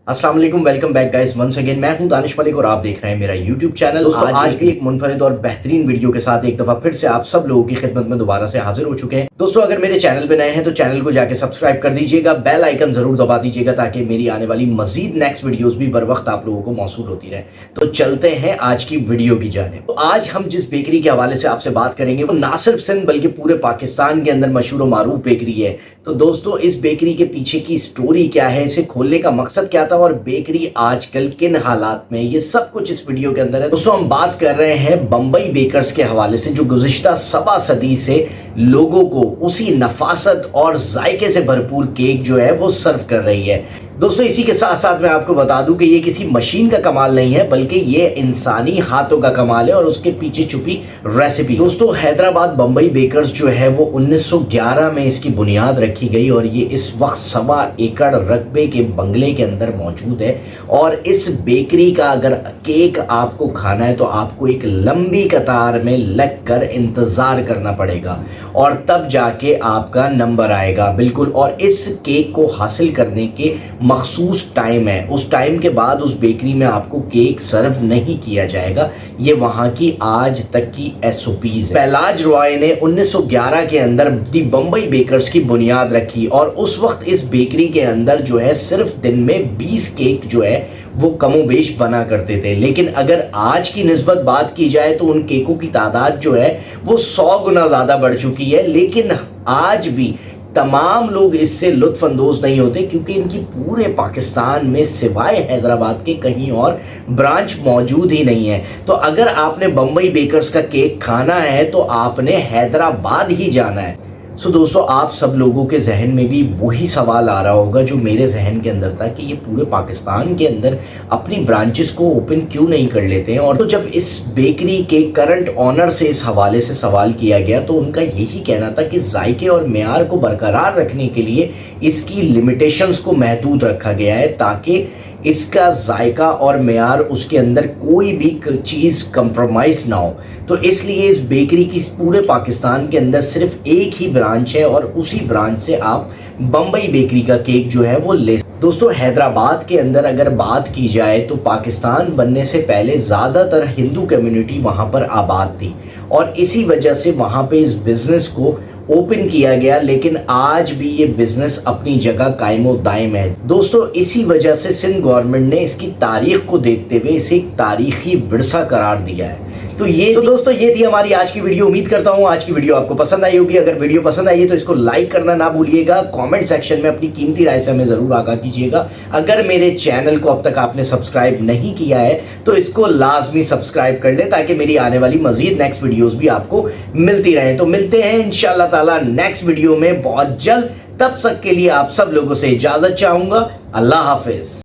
अस्सलाम वालेकुम, welcome back guys once again. मैं हूं दानिश मलिक और आप देख रहे हैं मेरा यूट्यूब चैनल। दोस्तों आज भी एक मुनफरिद और बेहतरीन वीडियो के साथ एक दफ़ा फिर से आप सब लोगों की खिदमत में दोबारा से हाजिर हो चुके हैं। दोस्तों अगर मेरे चैनल पे नए हैं तो चैनल को जाके सब्सक्राइब कर दीजिएगा, बेल आइकन जरूर दबा दीजिएगा ताकि मेरी आने वाली मजीद नेक्स्ट वीडियोज़ भी बर वक्त आप लोगों को मौसूल होती रहे। तो चलते हैं आज की वीडियो की जानिब। तो आज हम जिस बेकरी के हवाले से आपसे बात करेंगे वो ना सिर्फ सिंध बल्कि पूरे पाकिस्तान के अंदर मशहूर और मारूफ बेकरी है। तो दोस्तों इस बेकरी के पीछे की स्टोरी क्या है, इसे खोलने का मकसद क्या था और बेकरी आजकल किन हालात में, ये सब कुछ इस वीडियो के अंदर है। दोस्तों हम बात कर रहे हैं बंबई बेकर्स के हवाले से जो गुज़िश्ता सवा सदी से लोगों को उसी नफासत और जायके से भरपूर केक जो है वो सर्व कर रही है। दोस्तों इसी के साथ साथ मैं आपको बता दूं कि ये किसी मशीन का कमाल नहीं है बल्कि ये इंसानी हाथों का कमाल है और उसके पीछे छुपी रेसिपी। दोस्तों हैदराबाद बंबई बेकर्स जो है वो 1911 में इसकी बुनियाद रखी गई और ये इस वक्त 1.25 एकड़ रकबे के बंगले के अंदर मौजूद है। और इस बेकरी का अगर केक आपको खाना है तो आपको एक लंबी कतार में लग कर इंतज़ार करना पड़ेगा और तब जाके आपका नंबर आएगा। बिल्कुल, और इस केक को हासिल करने के मखसूस टाइम है, उस टाइम के बाद उस बेकरी में आपको केक सर्व नहीं किया जाएगा। ये वहाँ की आज तक की SOPs है। पहलाज रॉय ने 1911 के अंदर दी बंबई बेकर्स की बुनियाद रखी और उस वक्त इस बेकरी के अंदर जो है सिर्फ दिन में 20 केक जो है वो कमोबेश बना करते थे। लेकिन अगर आज की निस्बत बात की जाए तो उन केकों की तादाद जो है वो 100 गुना ज़्यादा बढ़ चुकी है। लेकिन आज भी तमाम लोग इससे लुत्फ अंदोज नहीं होते क्योंकि इनकी पूरे पाकिस्तान में सिवाय हैदराबाद के कहीं और ब्रांच मौजूद ही नहीं है। तो अगर आपने बंबई बेकर्स का केक खाना है तो आपने हैदराबाद ही जाना है। सो दोस्तों आप सब लोगों के जहन में भी वही सवाल आ रहा होगा जो मेरे जहन के अंदर था कि ये पूरे पाकिस्तान के अंदर अपनी ब्रांचेस को ओपन क्यों नहीं कर लेते हैं। और तो जब इस बेकरी के करंट ऑनर से इस हवाले से सवाल किया गया तो उनका यही कहना था कि जायके और मेयार को बरकरार रखने के लिए इसकी लिमिटेशंस को महदूद रखा गया है ताकि इसका जायका और मेयार उसके अंदर कोई भी चीज़ कंप्रोमाइज़ ना हो। तो इसलिए इस बेकरी की पूरे पाकिस्तान के अंदर सिर्फ एक ही ब्रांच है और उसी ब्रांच से आप बंबई बेकरी का केक जो है वो ले। दोस्तों हैदराबाद के अंदर अगर बात की जाए तो पाकिस्तान बनने से पहले ज़्यादातर हिंदू कम्युनिटी वहाँ पर आबाद थी और इसी वजह से वहाँ पे इस बिज़नेस को ओपन किया गया। लेकिन आज भी ये बिजनेस अपनी जगह कायमो दायम है। दोस्तों इसी वजह से सिंध गवर्नमेंट ने इसकी तारीख को देखते हुए इसे एक तारीखी विरसा करार दिया है। तो दोस्तों ये थी हमारी आज की वीडियो। उम्मीद करता हूँ आज की वीडियो आपको पसंद आई होगी। अगर वीडियो पसंद आई है तो इसको लाइक करना ना भूलिएगा। कमेंट सेक्शन में अपनी कीमती राय से हमें ज़रूर आगाह कीजिएगा। अगर मेरे चैनल को अब तक आपने सब्सक्राइब नहीं किया है तो इसको लाजमी सब्सक्राइब कर ले ताकि मेरी आने वाली मजीद नेक्स्ट वीडियोज़ भी आपको मिलती रहें। तो मिलते हैं इंशाअल्लाह ताला नेक्स्ट वीडियो में बहुत जल्द। तब तक के लिए आप सब लोगों से इजाज़त चाहूँगा। अल्लाह हाफिज़।